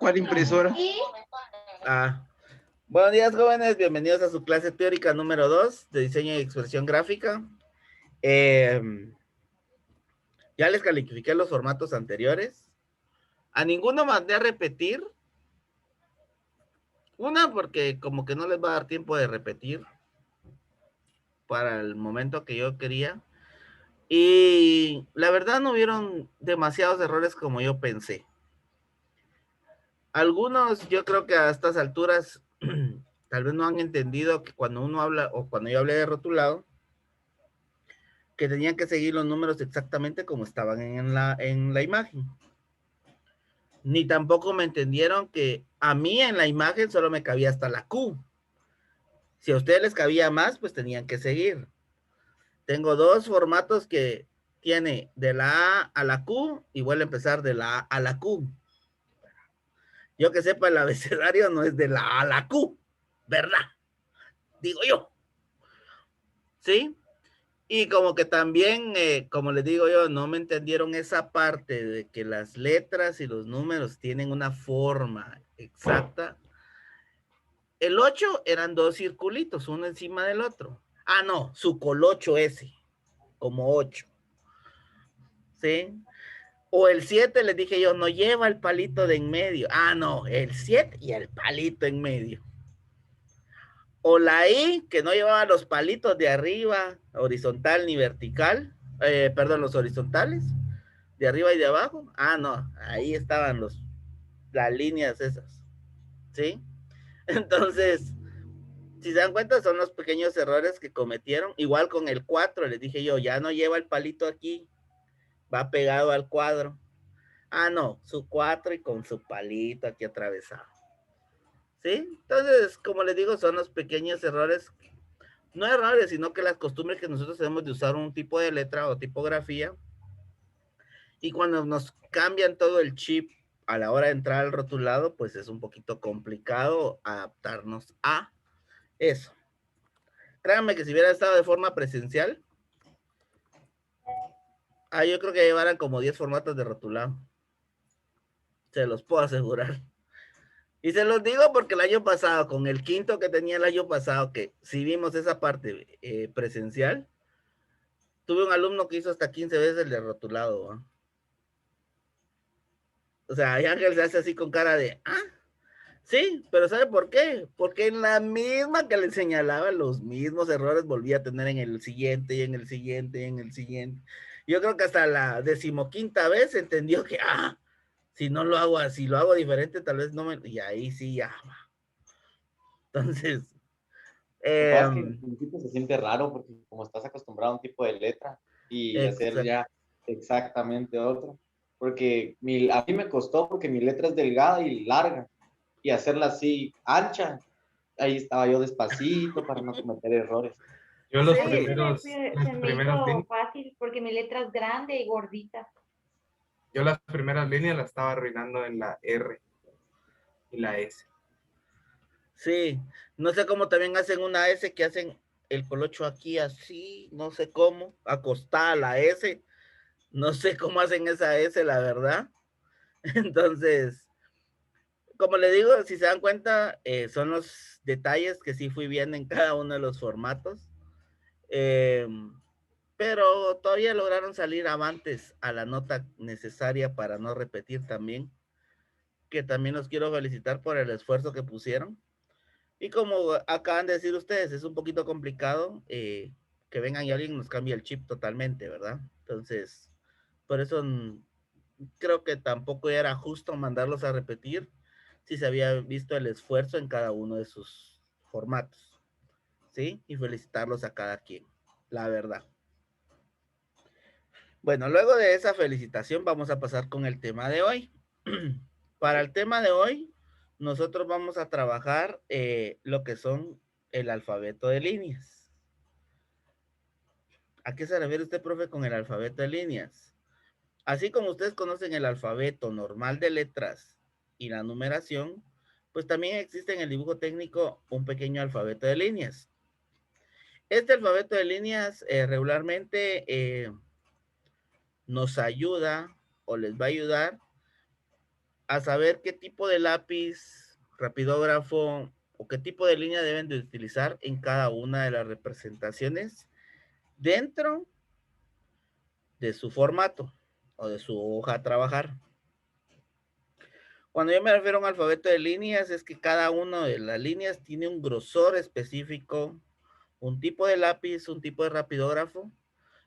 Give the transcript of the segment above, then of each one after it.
¿Cuál impresora? Ah, buenos días, jóvenes. Bienvenidos a su clase teórica número 2 de diseño y expresión gráfica. Ya les califiqué los formatos anteriores. A ninguno mandé a repetir. Una, porque como que no les va a dar tiempo de repetir para el momento que yo quería. Y la verdad no hubieron demasiados errores como yo pensé. Algunos yo creo que a estas alturas tal vez no han entendido que cuando uno habla o cuando yo hablé de rotulado, que tenían que seguir los números exactamente como estaban en la imagen. Ni tampoco me entendieron que a mí en la imagen solo me cabía hasta la Q. Si a ustedes les cabía más, pues tenían que seguir. Tengo dos formatos que tiene de la A a la Q y vuelve a empezar de la A a la Q. Yo que sepa, el abecedario no es de la A a la Q, ¿verdad? Digo yo. ¿Sí? Y como que también, como les digo yo, no me entendieron esa parte de que las letras y los números tienen una forma exacta. El 8 eran dos circulitos, uno encima del otro. Ah, no, su colocho ese, como 8. ¿Sí? O el 7 les dije yo, no lleva el palito de en medio. Ah, no, el 7 y el palito en medio. O la I, que no llevaba los palitos de arriba, horizontal ni vertical. Perdón, los horizontales. De arriba y de abajo. Ah, no, ahí estaban las líneas esas. ¿Sí? Entonces, si se dan cuenta, son los pequeños errores que cometieron. Igual con el 4, les dije yo, ya no lleva el palito aquí, va pegado al cuadro. Ah, no, su 4 y con su palito aquí atravesado. ¿Sí? Entonces, como les digo, son los pequeños errores, no errores, sino que las costumbres que nosotros tenemos de usar un tipo de letra o tipografía. Y cuando nos cambian todo el chip a la hora de entrar al rotulado, pues es un poquito complicado adaptarnos a eso. Créanme que si hubiera estado de forma presencial, yo creo que llevaran como 10 formatos de rotulado. Se los puedo asegurar. Y se los digo porque el año pasado, con el quinto que tenía el año pasado, que si vimos esa parte presencial, tuve un alumno que hizo hasta 15 veces el de rotulado. ¿No? O sea, y Ángel se hace así con cara de, sí, pero ¿sabe por qué? Porque en la misma que le señalaba, los mismos errores volvía a tener en el siguiente, y en el siguiente, y en el siguiente. Yo creo que hasta la 15ª vez entendió que, si no lo hago así, lo hago diferente, tal vez no me... Y ahí sí, ya. Entonces, Lo que pasa es que en principio se siente raro porque como estás acostumbrado a un tipo de letra y hacer ya exactamente otro. Porque a mí me costó porque mi letra es delgada y larga y hacerla así ancha, ahí estaba yo despacito para no cometer errores. Yo Sí. los A mí primeros, se me hizo fácil porque mi letra es grande y gordita. yo las primeras líneas las estaba arruinando en la R y la S. Sí, no sé cómo también hacen una S que hacen el colocho aquí así, no sé cómo, acostada la S, no sé cómo hacen esa S, la verdad. Entonces, como le digo, si se dan cuenta, son los detalles que sí fui viendo en cada uno de los formatos. Pero todavía lograron salir avantes a la nota necesaria para no repetir también, que también los quiero felicitar por el esfuerzo que pusieron. Y como acaban de decir ustedes, es un poquito complicado que vengan y alguien nos cambie el chip totalmente, ¿verdad? Entonces, por eso creo que tampoco era justo mandarlos a repetir si se había visto el esfuerzo en cada uno de sus formatos, ¿sí? Y felicitarlos a cada quien, la verdad. Bueno, luego de esa felicitación vamos a pasar con el tema de hoy. Para el tema de hoy, nosotros vamos a trabajar lo que son el alfabeto de líneas. ¿A qué se refiere usted, profe, con el alfabeto de líneas? Así como ustedes conocen el alfabeto normal de letras y la numeración, pues también existe en el dibujo técnico un pequeño alfabeto de líneas. Este alfabeto de líneas regularmente nos ayuda o les va a ayudar a saber qué tipo de lápiz, rapidógrafo o qué tipo de línea deben de utilizar en cada una de las representaciones dentro de su formato o de su hoja a trabajar. Cuando yo me refiero a un alfabeto de líneas, es que cada una de las líneas tiene un grosor específico, un tipo de lápiz, un tipo de rapidógrafo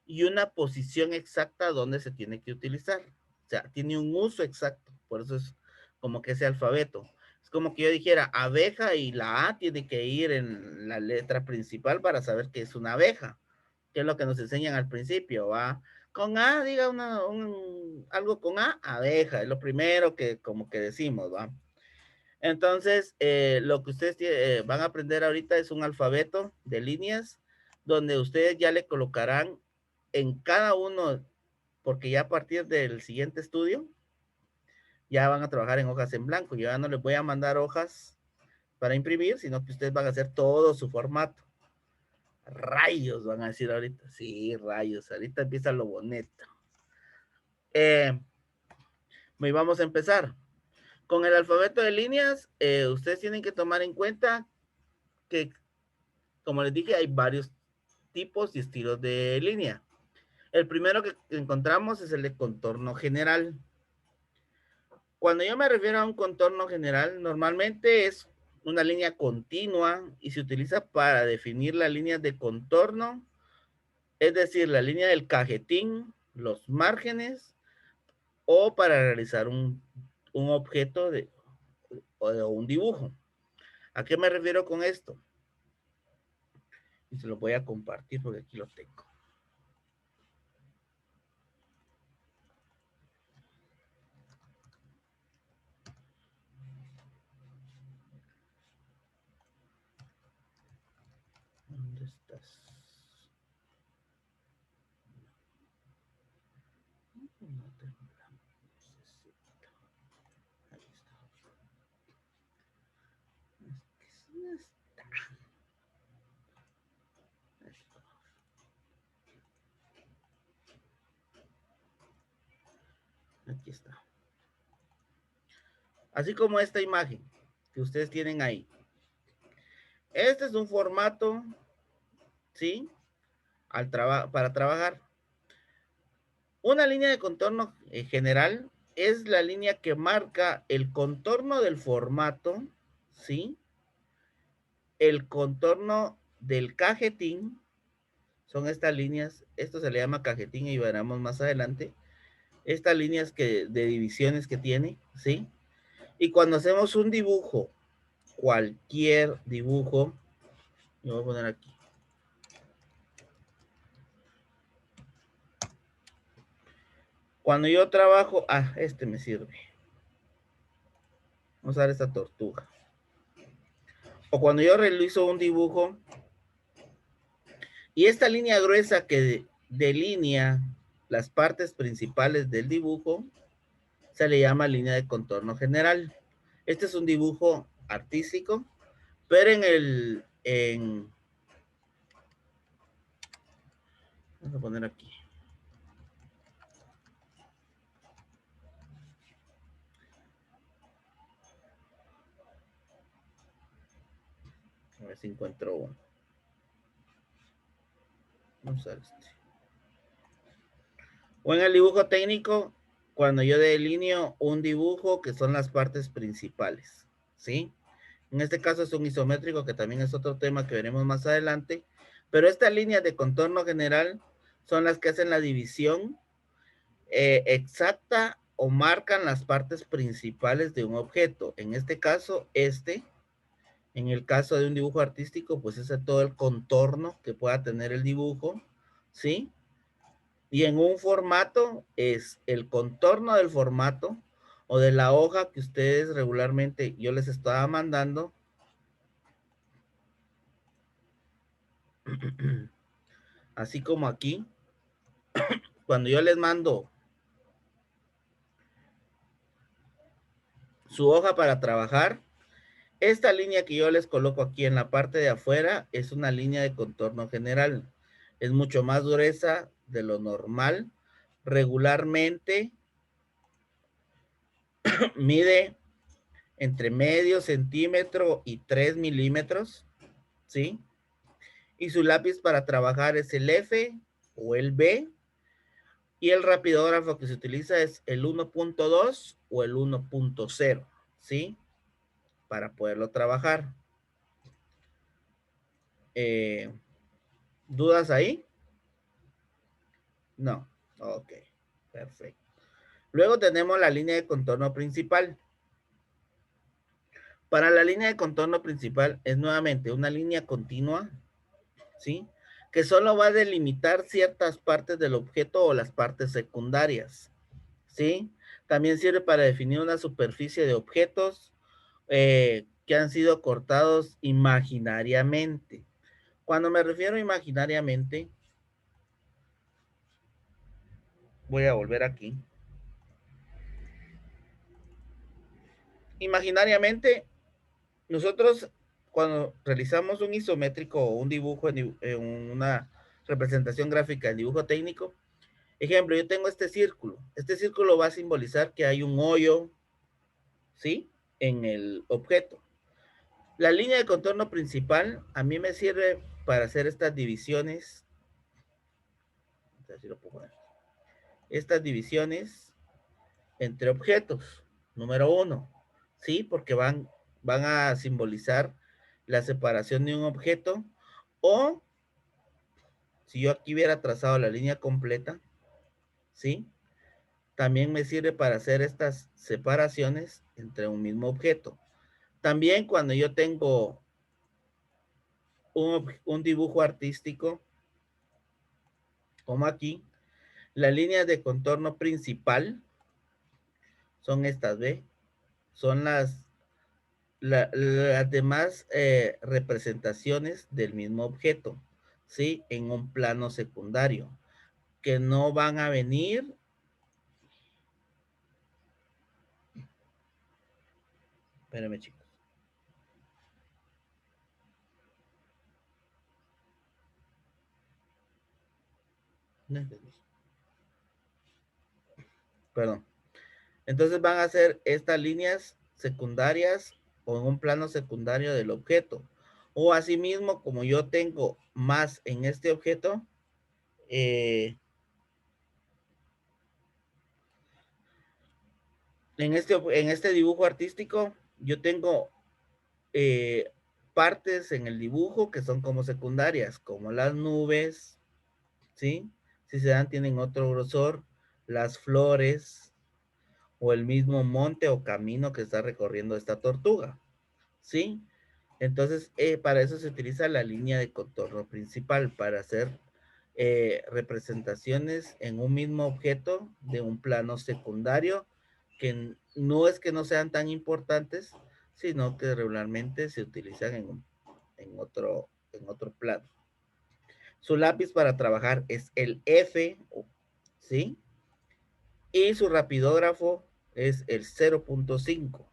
y una posición exacta donde se tiene que utilizar. O sea, tiene un uso exacto. Por eso es como que ese alfabeto. Es como que yo dijera abeja y la A tiene que ir en la letra principal para saber que es una abeja, que es lo que nos enseñan al principio, ¿va? Con A, diga algo con A, abeja, es lo primero que como que decimos, ¿va? Entonces, lo que ustedes van a aprender ahorita es un alfabeto de líneas donde ustedes ya le colocarán en cada uno, porque ya a partir del siguiente estudio, ya van a trabajar en hojas en blanco. Yo ya no les voy a mandar hojas para imprimir, sino que ustedes van a hacer todo su formato. Rayos, van a decir ahorita. Sí, rayos, ahorita empieza lo bonito. Vamos a empezar. Con el alfabeto de líneas, ustedes tienen que tomar en cuenta que, como les dije, hay varios tipos y estilos de línea. El primero que encontramos es el de contorno general. Cuando yo me refiero a un contorno general, normalmente es una línea continua y se utiliza para definir las líneas de contorno, es decir, la línea del cajetín, los márgenes, o para realizar un objeto o un dibujo. ¿A qué me refiero con esto? Y se lo voy a compartir porque aquí lo tengo. ¿Dónde estás? No tengo la necesito. Ahí está. Es que no está. Esto. Aquí está. Así como esta imagen que ustedes tienen ahí. Este es un formato, ¿sí? Para trabajar. Una línea de contorno general es la línea que marca el contorno del formato, ¿sí? El contorno del cajetín, son estas líneas, esto se le llama cajetín y veremos más adelante, estas líneas de divisiones que tiene, ¿sí? Y cuando hacemos un dibujo, cualquier dibujo, lo voy a poner aquí. Cuando yo trabajo, este me sirve. Vamos a ver esta tortuga. O cuando yo realizo un dibujo, y esta línea gruesa que delinea las partes principales del dibujo, se le llama línea de contorno general. Este es un dibujo artístico, pero vamos a poner aquí. A ver si encuentro uno. Vamos a ver este. O en el dibujo técnico, cuando yo delineo un dibujo que son las partes principales, ¿sí? En este caso es un isométrico, que también es otro tema que veremos más adelante, pero estas líneas de contorno general son las que hacen la división exacta o marcan las partes principales de un objeto. En este caso, en el caso de un dibujo artístico, pues ese es todo el contorno que pueda tener el dibujo, ¿sí? Y en un formato es el contorno del formato o de la hoja que ustedes regularmente yo les estaba mandando. Así como aquí, cuando yo les mando su hoja para trabajar, esta línea que yo les coloco aquí en la parte de afuera es una línea de contorno general. Es mucho más gruesa de lo normal. Regularmente mide entre medio centímetro y 3 milímetros, ¿sí? Y su lápiz para trabajar es el F o el B. Y el rapidógrafo que se utiliza es el 1.2 o el 1.0, ¿sí? Para poderlo trabajar. ¿Dudas ahí? No. Ok, perfecto. Luego tenemos la línea de contorno principal. Para la línea de contorno principal es nuevamente una línea continua, ¿sí? Que solo va a delimitar ciertas partes del objeto o las partes secundarias, ¿sí? También sirve para definir una superficie de objetos que han sido cortados imaginariamente. Cuando me refiero imaginariamente, voy a volver aquí. Imaginariamente, nosotros cuando realizamos un isométrico o un dibujo en una representación gráfica en dibujo técnico, ejemplo, yo tengo este círculo. Este círculo va a simbolizar que hay un hoyo, ¿sí? En el objeto. La línea de contorno principal a mí me sirve para hacer estas divisiones. Así lo puedo poner. Estas divisiones entre objetos. Número 1, ¿sí? Porque van a simbolizar la separación de un objeto. O si yo aquí hubiera trazado la línea completa, ¿sí? También me sirve para hacer estas separaciones entre un mismo objeto. También cuando yo tengo un dibujo artístico, como aquí, las líneas de contorno principal son estas, ¿ve? Son las demás representaciones del mismo objeto, ¿sí? En un plano secundario, que no van a venir. Espérenme, chicos. No entendí. Perdón. Entonces van a ser estas líneas secundarias o en un plano secundario del objeto. O asimismo, como yo tengo más en este objeto, en este dibujo artístico, yo tengo partes en el dibujo que son como secundarias, como las nubes, ¿sí? Si se dan, tienen otro grosor, las flores, o el mismo monte o camino que está recorriendo esta tortuga, ¿sí? Entonces, para eso se utiliza la línea de contorno principal, para hacer representaciones en un mismo objeto de un plano secundario, que no es que no sean tan importantes, sino que regularmente se utilizan en otro plano. Su lápiz para trabajar es el F, ¿sí? Y su rapidógrafo es el 0.5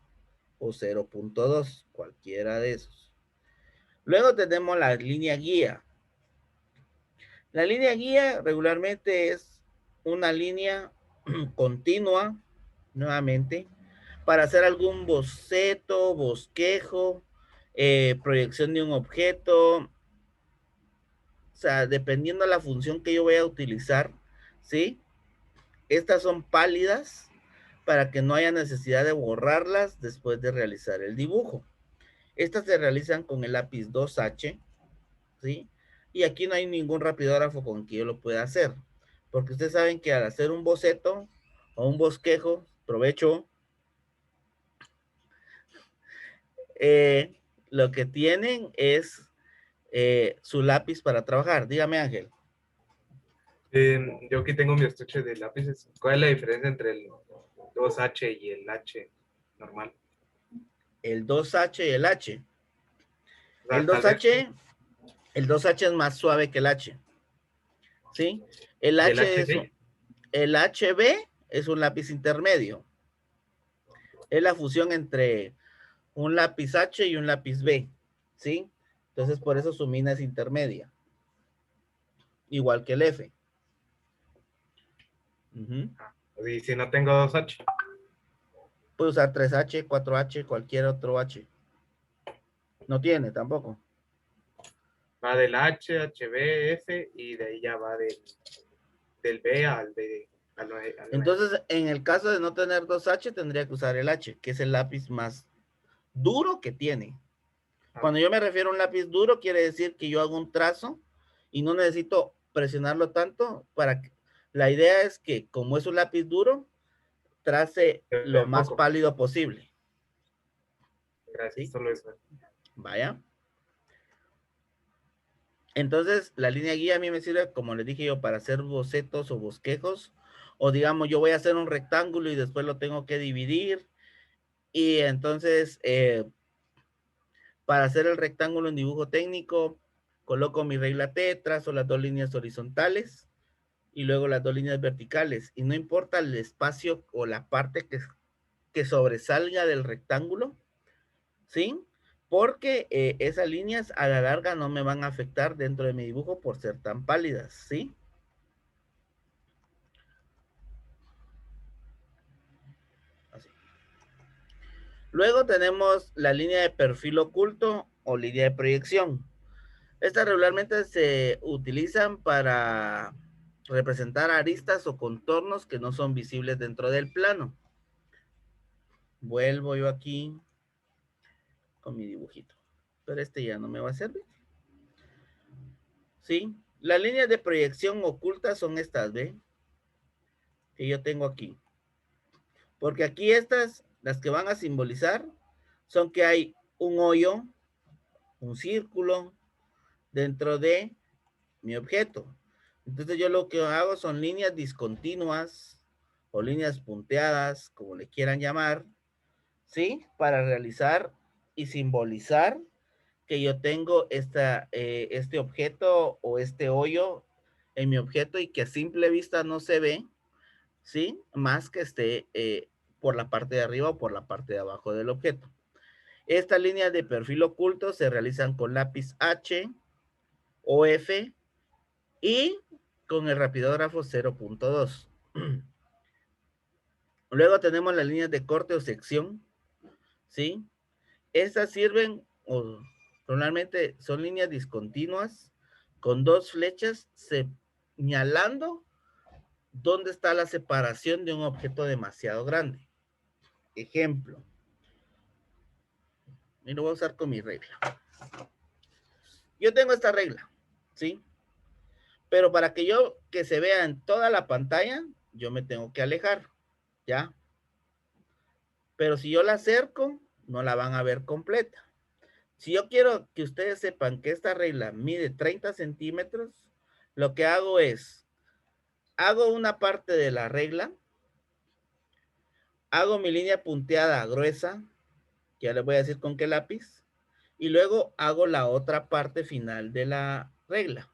o 0.2, cualquiera de esos. Luego tenemos la línea guía. La línea guía regularmente es una línea continua, nuevamente, para hacer algún boceto, bosquejo, proyección de un objeto. O sea, dependiendo de la función que yo voy a utilizar, ¿sí? Estas son pálidas para que no haya necesidad de borrarlas después de realizar el dibujo. Estas se realizan con el lápiz 2H, ¿sí? Y aquí no hay ningún rapidógrafo con que yo lo pueda hacer, porque ustedes saben que al hacer un boceto o un bosquejo, provecho, lo que tienen es su lápiz para trabajar. Dígame, Ángel. Yo aquí tengo mi estuche de lápices. ¿Cuál es la diferencia entre el 2H y el H normal? El 2H y el H. O sea, El tal vez. 2H, el 2H es más suave que el H, ¿sí? El ¿Y el H es, HB? el HB es un lápiz intermedio. Es la fusión entre un lápiz H y un lápiz B, ¿sí? Entonces, por eso su mina es intermedia. Igual que el F. Y si no tengo 2H. Puede usar 3H, 4H, cualquier otro H. No tiene tampoco. Va del H, HB, F y de ahí ya va del B al B. Al 9. Entonces, en el caso de no tener 2H, tendría que usar el H, que es el lápiz más duro que tiene. Cuando yo me refiero a un lápiz duro, quiere decir que yo hago un trazo y no necesito presionarlo tanto para que... La idea es que, como es un lápiz duro, trace lo más pálido posible. Gracias, ¿Sí? solo eso. Vaya. Entonces, la línea guía a mí me sirve, como les dije yo, para hacer bocetos o bosquejos. O digamos, yo voy a hacer un rectángulo y después lo tengo que dividir. Y entonces, para hacer el rectángulo en dibujo técnico, coloco mi regla T, trazo las dos líneas horizontales y luego las dos líneas verticales. Y no importa el espacio o la parte que sobresalga del rectángulo, ¿sí? Porque esas líneas a la larga no me van a afectar dentro de mi dibujo por ser tan pálidas, ¿sí? Así. Luego tenemos la línea de perfil oculto o línea de proyección. Estas regularmente se utilizan para representar aristas o contornos que no son visibles dentro del plano. Vuelvo yo aquí con mi dibujito. Pero este ya no me va a servir. ¿Sí? Las líneas de proyección ocultas son estas, ¿ve? Que yo tengo aquí. Porque aquí estas, las que van a simbolizar, son que hay un hoyo, un círculo, dentro de mi objeto. Entonces yo lo que hago son líneas discontinuas o líneas punteadas, como le quieran llamar, ¿sí? Para realizar y simbolizar que yo tengo este objeto o este hoyo en mi objeto y que a simple vista no se ve, ¿sí? Más que esté por la parte de arriba o por la parte de abajo del objeto. Estas líneas de perfil oculto se realizan con lápiz H o F y con el rapidógrafo 0.2. Luego tenemos las líneas de corte o sección, ¿sí? Estas sirven, o normalmente son líneas discontinuas con dos flechas señalando dónde está la separación de un objeto demasiado grande. Ejemplo. Y lo voy a usar con mi regla. Yo tengo esta regla, ¿sí? Pero para que se vea en toda la pantalla, yo me tengo que alejar, ¿ya? Pero si yo la acerco, no la van a ver completa. Si yo quiero que ustedes sepan que esta regla mide 30 centímetros, lo que hago es, hago una parte de la regla, hago mi línea punteada gruesa, que ya les voy a decir con qué lápiz, y luego hago la otra parte final de la regla,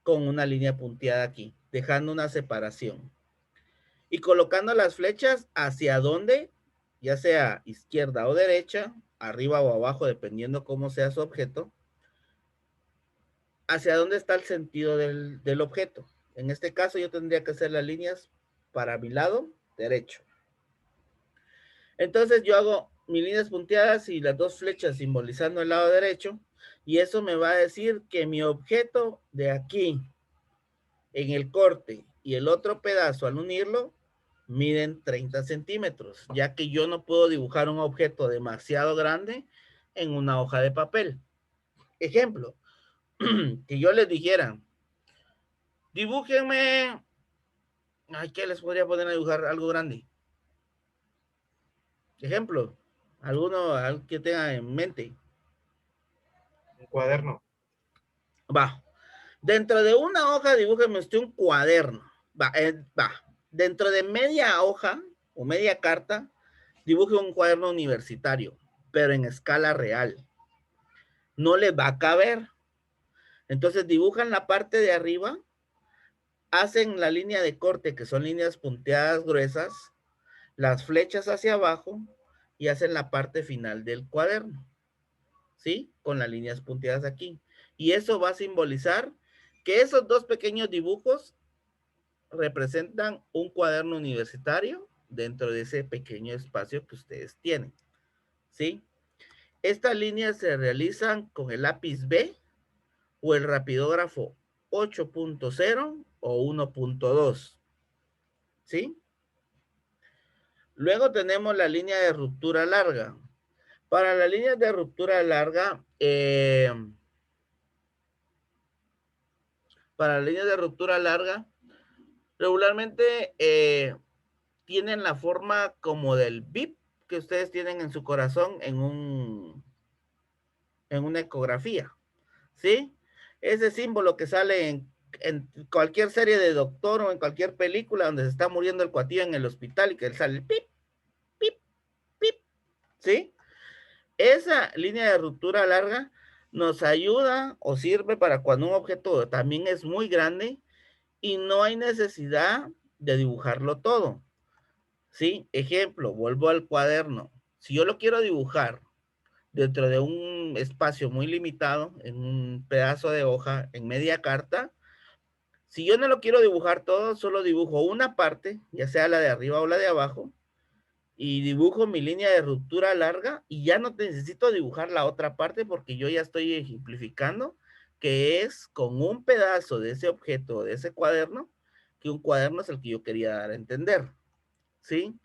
con una línea punteada aquí, dejando una separación. Y colocando las flechas hacia donde, ya sea izquierda o derecha, arriba o abajo, dependiendo cómo sea su objeto, hacia dónde está el sentido del objeto. En este caso yo tendría que hacer las líneas para mi lado derecho. Entonces yo hago mis líneas punteadas y las dos flechas simbolizando el lado derecho, y eso me va a decir que mi objeto de aquí, en el corte, y el otro pedazo al unirlo, miden 30 centímetros, ya que yo no puedo dibujar un objeto demasiado grande en una hoja de papel. Ejemplo, que yo les dijera, dibújenme, ay, ¿qué les podría poner a dibujar algo grande? Ejemplo, algo que tenga en mente. Un cuaderno. Va, dentro de una hoja dibújenme usted un cuaderno. Va. Dentro de media hoja o media carta, dibuje un cuaderno universitario, pero en escala real. No les va a caber. Entonces dibujan la parte de arriba, hacen la línea de corte, que son líneas punteadas gruesas, las flechas hacia abajo y hacen la parte final del cuaderno, ¿sí? Con las líneas punteadas aquí. Y eso va a simbolizar que esos dos pequeños dibujos representan un cuaderno universitario dentro de ese pequeño espacio que ustedes tienen, ¿sí? Estas líneas se realizan con el lápiz B o el rapidógrafo 8.0 o 1.2, ¿sí? Luego tenemos la línea de ruptura larga. Para la línea de ruptura larga, regularmente tienen la forma como del BIP que ustedes tienen en su corazón en una ecografía, ¿sí? Ese símbolo que sale en cualquier serie de doctor o en cualquier película donde se está muriendo el cuatillo en el hospital y que sale el pip, pip, pip, ¿sí? Esa línea de ruptura larga nos ayuda o sirve para cuando un objeto también es muy grande y no hay necesidad de dibujarlo todo, ¿sí? Ejemplo, vuelvo al cuaderno. Si yo lo quiero dibujar dentro de un espacio muy limitado, en un pedazo de hoja, en media carta, si yo no lo quiero dibujar todo, solo dibujo una parte, ya sea la de arriba o la de abajo, y dibujo mi línea de ruptura larga y ya no necesito dibujar la otra parte porque yo ya estoy ejemplificando que es con un pedazo de ese objeto, de ese cuaderno, que un cuaderno es el que yo quería dar a entender, ¿sí?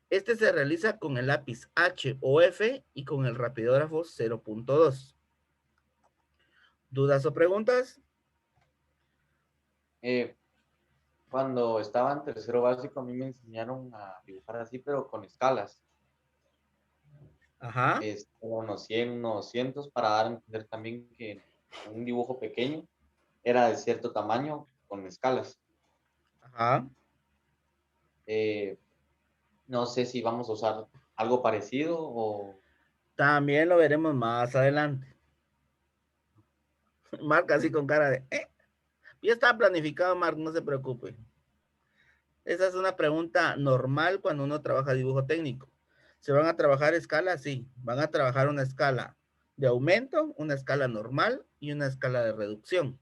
Este se realiza con el lápiz H o F y con el rapidógrafo 0.2. ¿Dudas o preguntas? Cuando estaba en tercero básico, a mí me enseñaron a dibujar así, pero con escalas. Ajá. Unos 100, unos 200, para dar a entender también que un dibujo pequeño era de cierto tamaño con escalas. Ajá. No sé si vamos a usar algo parecido o... También lo veremos más adelante. Marca así con cara de... Ya está planificado, Marc, no se preocupe. Esa es una pregunta normal cuando uno trabaja dibujo técnico. ¿Se van a trabajar escalas? Sí. Van a trabajar una escala de aumento, una escala normal y una escala de reducción.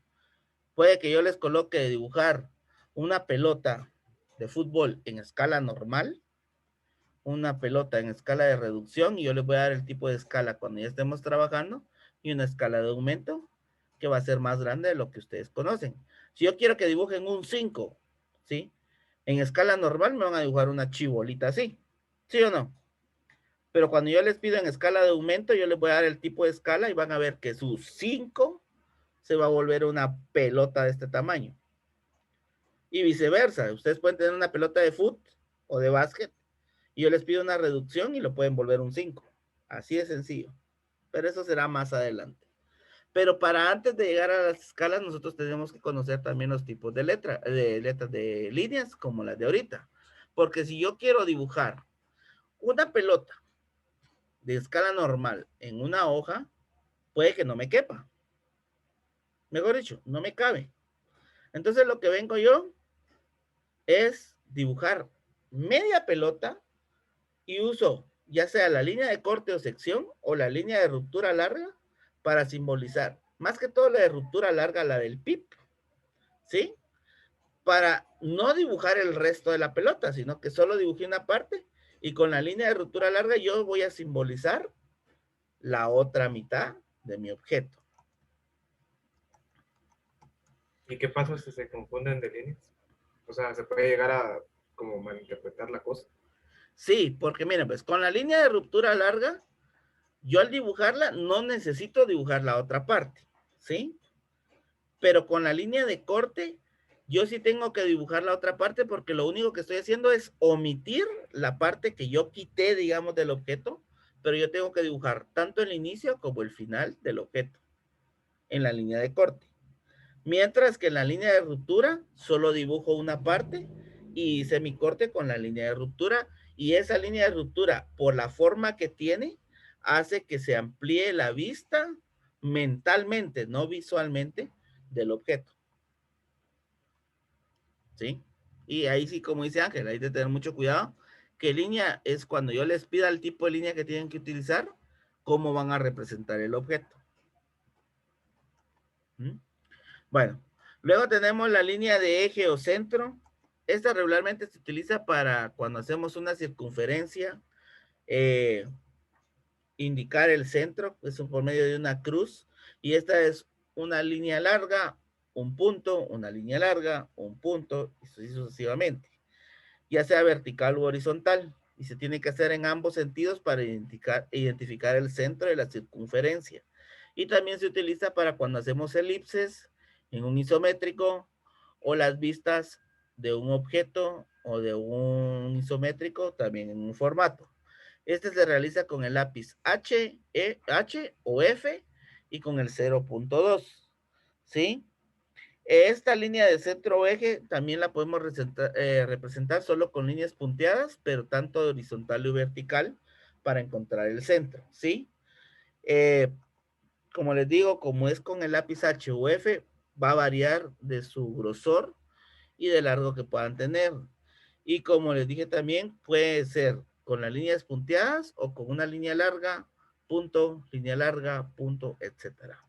Puede que yo les coloque dibujar una pelota de fútbol en escala normal, una pelota en escala de reducción, y yo les voy a dar el tipo de escala cuando ya estemos trabajando, y una escala de aumento que va a ser más grande de lo que ustedes conocen. Si yo quiero que dibujen un 5, ¿sí? En escala normal me van a dibujar una chibolita así, ¿sí o no? Pero cuando yo les pido en escala de aumento, yo les voy a dar el tipo de escala y van a ver que su 5 se va a volver una pelota de este tamaño. Y viceversa, ustedes pueden tener una pelota de fútbol o de básquet y yo les pido una reducción y lo pueden volver un 5. Así de sencillo. Pero eso será más adelante. Pero para antes de llegar a las escalas, nosotros tenemos que conocer también los tipos de letras de líneas como las de ahorita. Porque si yo quiero dibujar una pelota de escala normal en una hoja, puede que no me quepa. Mejor dicho, no me cabe. Entonces lo que vengo yo es dibujar media pelota y uso ya sea la línea de corte o sección o la línea de ruptura larga para simbolizar, más que todo la de ruptura larga, la del pip, ¿sí? Para no dibujar el resto de la pelota, sino que solo dibujé una parte y con la línea de ruptura larga yo voy a simbolizar la otra mitad de mi objeto. ¿Y qué pasa si se confunden de líneas? O sea, se puede llegar a como malinterpretar la cosa. Sí, porque miren, pues con la línea de ruptura larga, yo al dibujarla no necesito dibujar la otra parte, ¿sí? Pero con la línea de corte, yo sí tengo que dibujar la otra parte porque lo único que estoy haciendo es omitir la parte que yo quité, digamos, del objeto, pero yo tengo que dibujar tanto el inicio como el final del objeto en la línea de corte. Mientras que en la línea de ruptura solo dibujo una parte y hice mi corte con la línea de ruptura, y esa línea de ruptura, por la forma que tiene, hace que se amplíe la vista mentalmente, no visualmente, del objeto. ¿Sí? Y ahí sí, como dice Ángel, hay que tener mucho cuidado. ¿Qué línea es cuando yo les pida el tipo de línea que tienen que utilizar? ¿Cómo van a representar el objeto? ¿Mm? Bueno, luego tenemos la línea de eje o centro, esta regularmente se utiliza para cuando hacemos una circunferencia, indicar el centro, es por medio de una cruz, y esta es una línea larga, un punto, una línea larga, un punto, y así sucesivamente, ya sea vertical u horizontal, y se tiene que hacer en ambos sentidos para identificar el centro de la circunferencia. Y también se utiliza para cuando hacemos elipses en un isométrico o las vistas de un objeto o de un isométrico también en un formato. Este se realiza con el lápiz H o F y con el 0.2, ¿sí? Esta línea de centro o eje también la podemos representar solo con líneas punteadas, pero tanto horizontal y vertical para encontrar el centro, ¿sí? Como les digo, como es con el lápiz H o F, va a variar de su grosor y de largo que puedan tener. Y como les dije también, puede ser con las líneas punteadas o con una línea larga, punto, etcétera.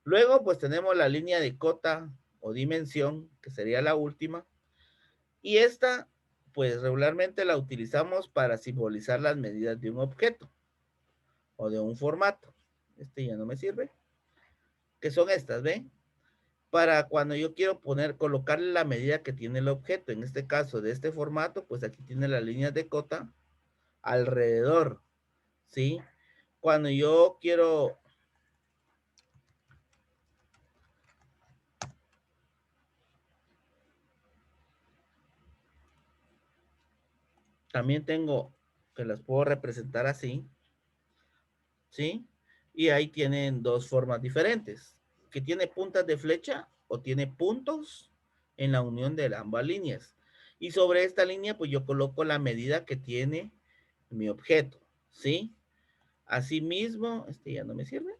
Luego, pues tenemos la línea de cota o dimensión, que sería la última. Y esta, pues regularmente la utilizamos para simbolizar las medidas de un objeto o de un formato. Este ya no me sirve. Que son estas, ¿ven? Para cuando yo quiero colocarle la medida que tiene el objeto. En este caso, de este formato, pues aquí tiene las líneas de cota alrededor, ¿sí? Cuando yo quiero... También tengo que las puedo representar así, ¿sí? Y ahí tienen dos formas diferentes, que tiene puntas de flecha o tiene puntos en la unión de ambas líneas. Y sobre esta línea, pues yo coloco la medida que tiene mi objeto, ¿sí? Asimismo, este ya no me sirve.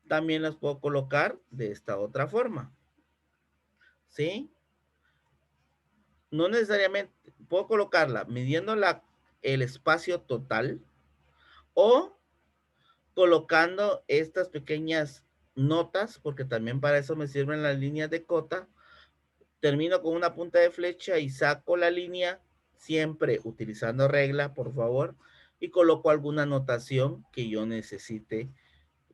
También las puedo colocar de esta otra forma, ¿sí? No necesariamente, puedo colocarla midiendo el espacio total o colocando estas pequeñas notas, porque también para eso me sirven las líneas de cota. Termino con una punta de flecha y saco la línea, siempre utilizando regla, por favor, y coloco alguna anotación que yo necesite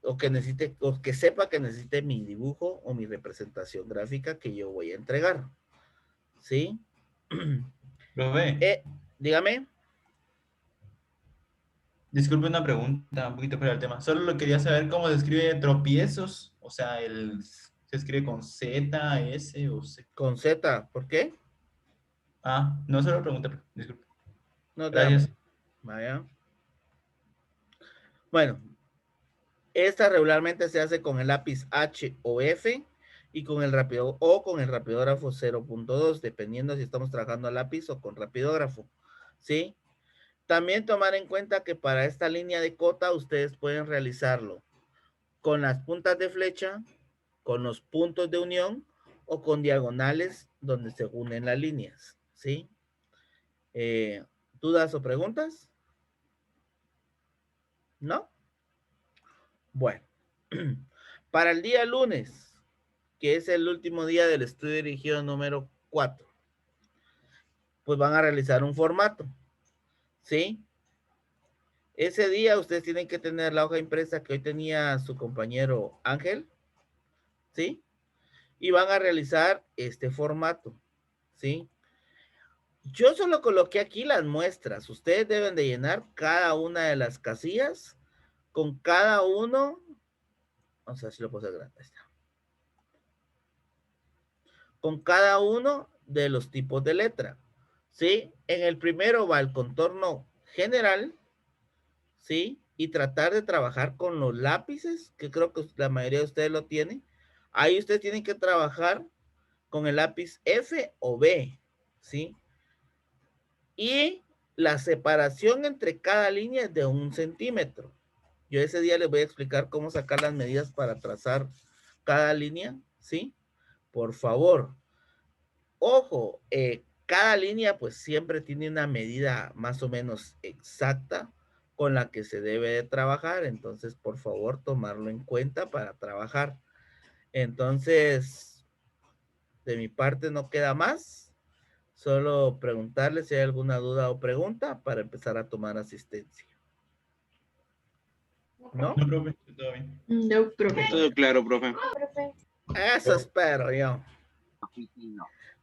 o que sepa que necesite mi dibujo o mi representación gráfica que yo voy a entregar. ¿Sí? Profe, Dígame. disculpe una pregunta un poquito fuera del tema. Solo lo quería saber cómo se escribe tropiezos. O sea, se escribe con Z, S o C. Con Z, ¿por qué? Ah, no solo pregunta, disculpe. No te Gracias. Vaya. Bueno, esta regularmente se hace con el lápiz H o F y con el rapidógrafo 0.2, dependiendo si estamos trabajando a lápiz o con rapidógrafo, ¿sí? También tomar en cuenta que para esta línea de cota ustedes pueden realizarlo con las puntas de flecha, con los puntos de unión o con diagonales donde se unen las líneas, ¿sí? ¿Dudas o preguntas? ¿No? Bueno, para el día lunes, que es el último día del estudio dirigido número 4, pues van a realizar un formato, ¿sí? Ese día ustedes tienen que tener la hoja impresa que hoy tenía su compañero Ángel, ¿sí? Y van a realizar este formato, ¿sí? Yo solo coloqué aquí las muestras. Ustedes deben de llenar cada una de las casillas con cada uno. Vamos a ver si lo puedo hacer grande. Está. Con cada uno de los tipos de letra, ¿sí? En el primero va el contorno general, ¿sí? Y tratar de trabajar con los lápices, que creo que la mayoría de ustedes lo tienen. Ahí ustedes tienen que trabajar con el lápiz F o B, ¿sí? Y la separación entre cada línea es de 1 centímetro. Yo ese día les voy a explicar cómo sacar las medidas para trazar cada línea, ¿sí? Por favor. Ojo, cada línea pues siempre tiene una medida más o menos exacta con la que se debe de trabajar, entonces por favor tomarlo en cuenta para trabajar. Entonces, De mi parte no queda más. Solo preguntarle si hay alguna duda o pregunta para empezar a tomar asistencia. ¿No? No, profe, todo bien. No, profe. Todo claro, profe. Profe. Eso espero yo.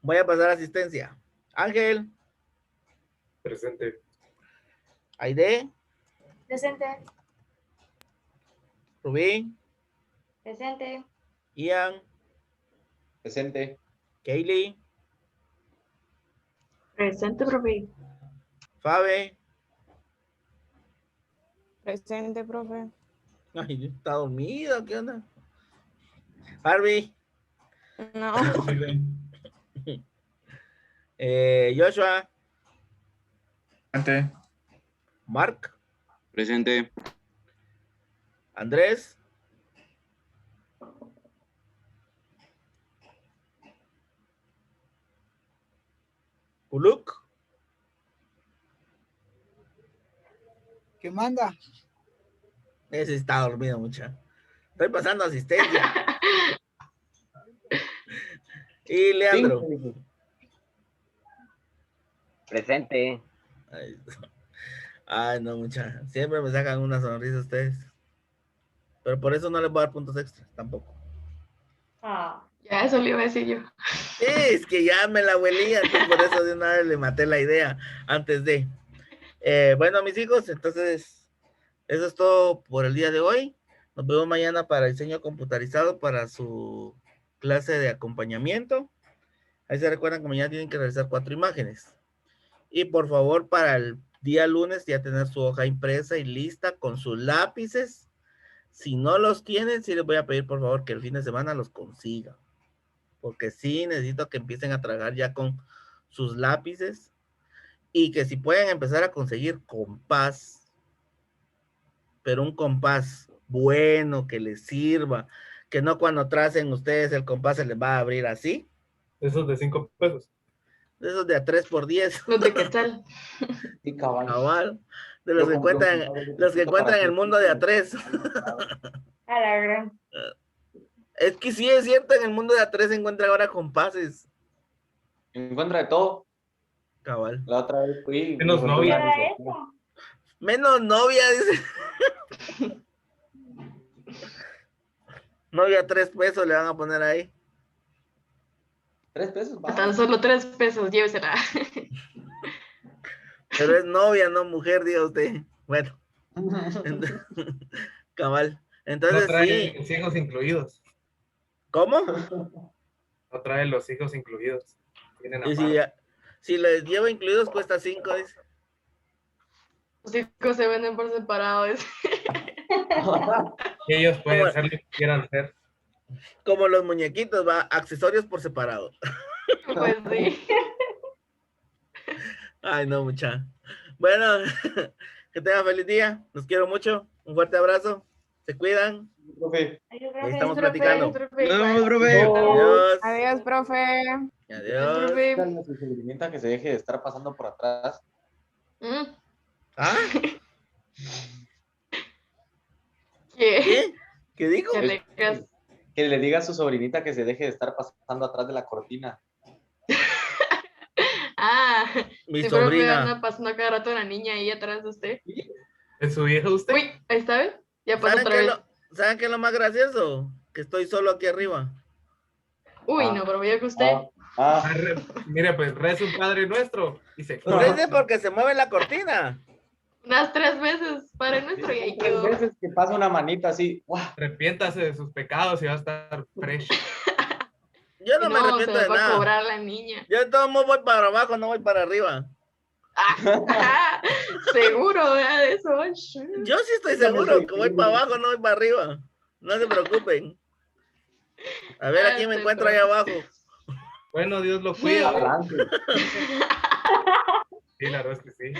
Voy a pasar asistencia. Ángel, Presente. Aide, Presente. Rubí, Presente. Ian, Presente. Kaylee, Presente, profe. Fabe. Presente, profe. Ay, está dormido, ¿qué onda? Harvey, No. Joshua, Presente. Mark, Presente. Andrés, Uluk, ¿Qué manda? ese está dormido mucha. Estoy pasando asistencia. Y Leandro. Presente. Ay, no, mucha. Siempre me sacan una sonrisa ustedes. Pero por eso no les voy a dar puntos extras, tampoco. Ah. Ya eso le iba a decir yo. Es que ya me la huelía, entonces por eso de una vez le maté la idea antes de. Bueno, mis hijos, entonces eso es todo por el día de hoy. Nos vemos mañana para diseño computarizado para su clase de acompañamiento. Ahí se recuerdan que mañana tienen que realizar 4 imágenes. Y por favor, para el día lunes ya tener su hoja impresa y lista con sus lápices. Si no los tienen, sí les voy a pedir por favor que el fin de semana los consigan. Porque sí necesito que empiecen a trabajar ya con sus lápices. Y que si pueden empezar a conseguir compás. Pero un compás bueno, que les sirva. Que no cuando tracen ustedes el compás se les va a abrir así. Esos de 5 pesos. De esos de a 3x10. Los de qué tal. Sí, cabal. Cabal. De los que encuentran el mundo de a 3. A la gran. Es que sí es cierto, en el mundo de a 3 se encuentra ahora compases. Encuentra de todo. Cabal. La otra vez fui. Menos me novia. encontré ¿Era una eso? Menos novia, dice. Novia 3 pesos le van a poner ahí. 3 pesos. va. Tan solo 3 pesos, llévesela. Pero es novia, no mujer, diga usted. Bueno. Cabal. No Entonces trae sí. los hijos incluidos. ¿Cómo? No trae los hijos incluidos. Tienen Y si les llevo incluidos cuesta 5, dice. Los hijos se venden por separado. Y ellos pueden ser lo que quieran ser. Como los muñequitos, va, accesorios por separado. Pues sí. Ay, no, mucha. Bueno, que tengan feliz día. Los quiero mucho. Un fuerte abrazo. Se cuidan. Profe. Adiós, Ahí profe. estamos platicando. Nos vemos, profe. Adiós. Adiós, profe. Adiós. Díganle a su sobrinita que se deje de estar pasando por atrás. ¿Ah? ¿Qué? ¿Qué? ¿Qué dijo? Que le digas, Que le diga a su sobrinita que se deje de estar pasando atrás de la cortina. Mi sí, sobrina. anda pasando cada rato una niña ahí atrás de usted. ¿Es su hija usted? Uy, ahí está, ¿ves? Ya pasó ¿Saben otra vez. ¿Saben qué es lo más gracioso? Que estoy solo aquí arriba. Uy, no, pero veo que usted. Mire, pues reza un Padre Nuestro. Y se Rece porque se mueve la cortina. Unas 3 veces, Padre Nuestro, y ahí 3 quedó. veces que pasa una manita así. ¡guau! Arrepiéntase de sus pecados y va a estar fresh. Yo no me se arrepiento me de va a nada. cobrar la niña. Yo de todos modos voy para abajo, no voy para arriba. Seguro, ¿verdad? De eso. Yo sí estoy seguro que voy para abajo, no voy para arriba. No se preocupen. A ver a quién me encuentro ahí abajo. Bueno, Dios lo cuida. Adelante. Sí, la verdad es que sí.